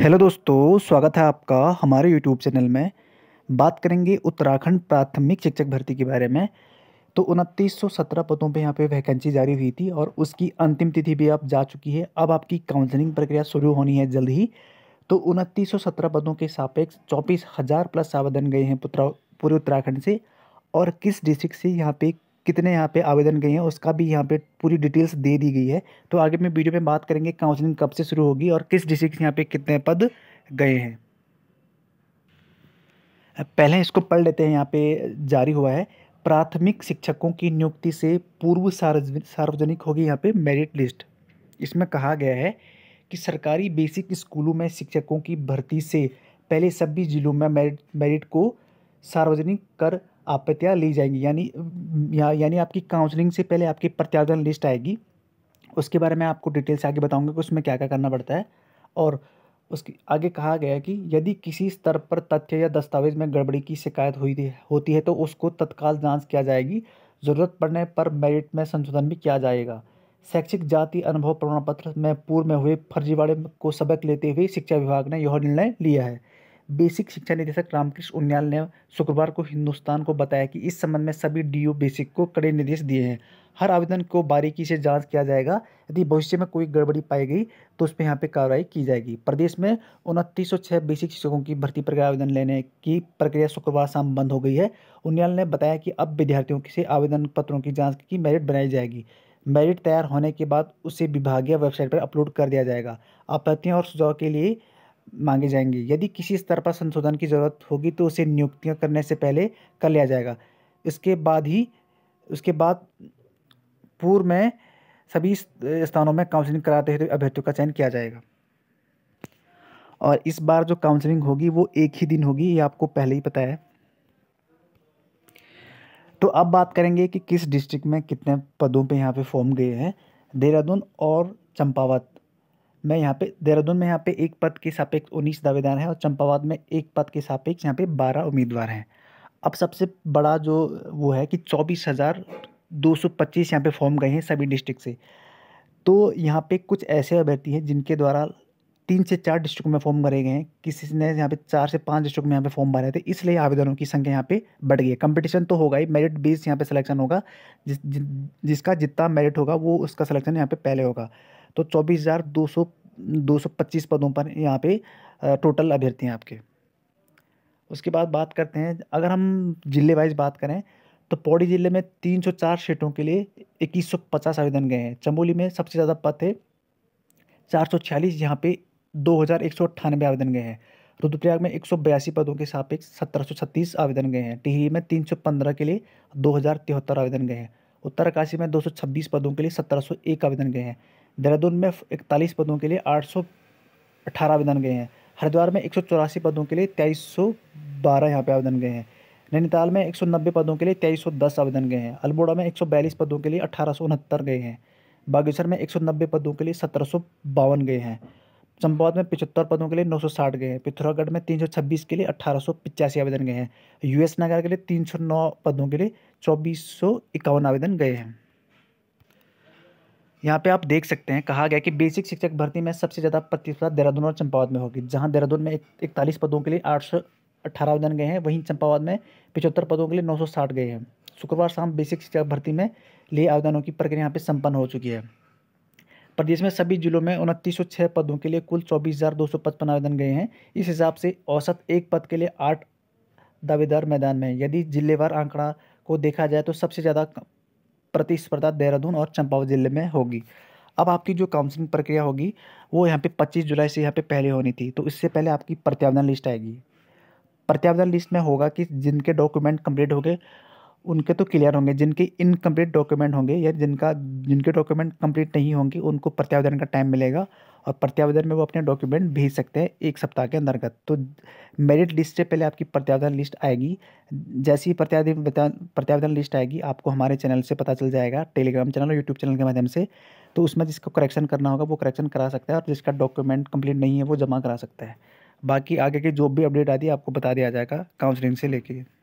Hello दोस्तों, स्वागत है आपका हमारे यूट्यूब चैनल में। बात करेंगे उत्तराखंड प्राथमिक शिक्षक भर्ती के बारे में। तो 2917 पदों पे यहाँ पे वैकेंसी जारी हुई थी और उसकी अंतिम तिथि भी अब जा चुकी है। अब आपकी काउंसलिंग प्रक्रिया शुरू होनी है जल्द ही। तो 2917 पदों के सापेक्ष 24,000 प्लस आवेदन गए हैं पूरे उत्तराखंड से। और किस डिस्ट्रिक्ट से यहाँ पे कितने यहाँ पे आवेदन गए हैं उसका भी यहाँ पे पूरी डिटेल्स दे दी गई है। तो आगे में वीडियो में बात करेंगे काउंसलिंग कब से शुरू होगी और किस डिस्ट्रिक्ट से यहाँ पे कितने पद गए हैं। पहले इसको पढ़ लेते हैं। यहाँ पे जारी हुआ है, प्राथमिक शिक्षकों की नियुक्ति से पूर्व सार्वजनिक होगी यहाँ पे मेरिट लिस्ट। इसमें कहा गया है कि सरकारी बेसिक स्कूलों में शिक्षकों की भर्ती से पहले सभी जिलों में मेरिट को सार्वजनिक कर आपत्तियाँ ली जाएंगी। यानी आपकी काउंसलिंग से पहले आपकी प्रत्यावर्तन लिस्ट आएगी। उसके बारे में आपको डिटेल से आगे बताऊंगा कि उसमें क्या क्या करना पड़ता है। और उसके आगे कहा गया है कि यदि किसी स्तर पर तथ्य या दस्तावेज में गड़बड़ी की शिकायत होती है तो उसको तत्काल जांच किया जाएगी। ज़रूरत पड़ने पर मेरिट में संशोधन भी किया जाएगा। शैक्षिक जाति अनुभव प्रमाण पत्र में पूर्व में हुए फर्जीवाड़े को सबक लेते हुए शिक्षा विभाग ने यह निर्णय लिया है। बेसिक शिक्षा निदेशक रामकृष्ण उनियाल ने शुक्रवार को हिंदुस्तान को बताया कि इस संबंध में सभी डीओ बेसिक को कड़े निर्देश दिए हैं। हर आवेदन को बारीकी से जांच किया जाएगा। यदि भविष्य में कोई गड़बड़ी पाई गई तो उस पर यहाँ पे कार्रवाई की जाएगी। प्रदेश में 2906 बेसिक शिक्षकों की भर्ती प्रक्रिया आवेदन लेने की प्रक्रिया शुक्रवार शाम बंद हो गई है। उनियाल ने बताया कि अब विद्यार्थियों से आवेदन पत्रों की जाँच की मेरिट बनाई जाएगी। मेरिट तैयार होने के बाद उसे विभागीय वेबसाइट पर अपलोड कर दिया जाएगा। आपत्तियाँ और सुझाव के लिए मांगे जाएंगे। यदि किसी स्तर पर संशोधन की जरूरत होगी तो उसे नियुक्तियां करने से पहले कर लिया जाएगा। उसके बाद पूर्व में सभी स्थानों में काउंसलिंग कराते हुए अभ्यर्थियों का चयन किया जाएगा। और इस बार जो काउंसलिंग होगी वो एक ही दिन होगी, ये आपको पहले ही पता है। तो अब बात करेंगे कि किस डिस्ट्रिक्ट में कितने पदों पे यहाँ पे फॉर्म गए हैं। देहरादून और चंपावत में देहरादून में यहाँ पे एक पद के सापेक्ष 19 दावेदार हैं और चंपावत में एक पद के सापेक्ष यहाँ पे 12 उम्मीदवार हैं। अब सबसे बड़ा जो वो है कि 24,225 यहाँ पे फॉर्म गए हैं सभी डिस्ट्रिक्ट से। तो यहाँ पे कुछ ऐसे अभ्यर्थी हैं जिनके द्वारा 3 से 4 डिस्ट्रिक्ट में फॉर्म भरे गए हैं। किसी ने यहाँ पे 4 से 5 डिस्ट्रिक्ट में यहाँ पे फॉर्म भरे थे, इसलिए आवेदनों की संख्या यहाँ पे बढ़ गई है। कंपटीशन तो होगा ही, मेरिट बेस यहाँ पे सिलेक्शन होगा। जिसका जितना मेरिट होगा वो उसका सिलेक्शन यहाँ पे पहले होगा। तो 24,225 पदों पर यहाँ पे टोटल अभ्यर्थी हैं आपके। उसके बाद बात करते हैं, अगर हम जिले वाइज बात करें तो पौड़ी जिले में 304 सीटों के लिए 2150 आवेदन गए हैं। चमोली में सबसे ज़्यादा पद है 446, यहाँ पे 2198 आवेदन गए हैं। रुद्रप्रयाग में 182 पदों के सापेक्ष 1736 आवेदन गए हैं। टिहरी में 315 के लिए 2073 आवेदन गए हैं। उत्तरकाशी में 226 पदों के लिए 1701 आवेदन गए हैं। देहरादून में 41 पदों के लिए 818 आवेदन गए हैं। हरिद्वार में 184 पदों के लिए 2312 यहाँ पे आवेदन गए हैं। नैनीताल में 190 पदों के लिए 2310 आवेदन गए हैं। अल्मोड़ा में 142 पदों के लिए 1869 गए हैं। बागेश्वर में 190 पदों के लिए 1752 गए हैं। चंपावत में 75 पदों के लिए 960 गए हैं। पिथौरागढ़ में 326 के लिए 1885 आवेदन गए हैं। यूएस नगर के लिए 309 पदों के लिए 2451 आवेदन गए हैं। यहाँ पे आप देख सकते हैं, कहा गया कि बेसिक शिक्षक भर्ती में सबसे ज़्यादा प्रतिस्पर्धा देहरादून और चंपावत में होगी। जहाँ देहरादून में 41 पदों के लिए 818 आवेदन गए हैं, वहीं चंपावत में 75 पदों के लिए 960 गए हैं। शुक्रवार शाम बेसिक शिक्षक भर्ती में लिए आवेदनों की प्रक्रिया यहाँ पे संपन्न हो चुकी है। प्रदेश में सभी जिलों में 2906 पदों के लिए कुल 24,255 आवेदन गए हैं। इस हिसाब से औसत एक पद के लिए 8 दावेदार मैदान में हैं। यदि जिलेवार आंकड़ा को देखा जाए तो सबसे ज़्यादा प्रतिस्पर्धा देहरादून और चंपावत जिले में होगी। अब आपकी जो काउंसलिंग प्रक्रिया होगी वो यहाँ पे 25 जुलाई से यहाँ पे पहले होनी थी। तो इससे पहले आपकी प्रत्यावेदन लिस्ट आएगी। प्रत्यावेदन लिस्ट में होगा कि जिनके डॉक्यूमेंट कंप्लीट होंगे उनके तो क्लियर होंगे, जिनके इनकम्प्लीट डॉक्यूमेंट होंगे या जिनके डॉक्यूमेंट कंप्लीट नहीं होंगे उनको प्रत्यावेदन का टाइम मिलेगा। और प्रत्यावेदन में वो अपने डॉक्यूमेंट भेज सकते हैं 1 सप्ताह के अंतर्गत। तो मेरिट लिस्ट से पहले आपकी प्रत्यावेदन लिस्ट आएगी। जैसे ही प्रत्यावेदन लिस्ट आएगी आपको हमारे चैनल से पता चल जाएगा, टेलीग्राम चैनल और यूट्यूब चैनल के माध्यम से। तो उसमें जिसको करेक्शन करना होगा वो करेक्शन करा सकता है और जिसका डॉक्यूमेंट कंप्लीट नहीं है वो जमा करा सकता है। बाकी आगे की जो भी अपडेट आती है आपको बता दिया जाएगा काउंसलिंग से लेके।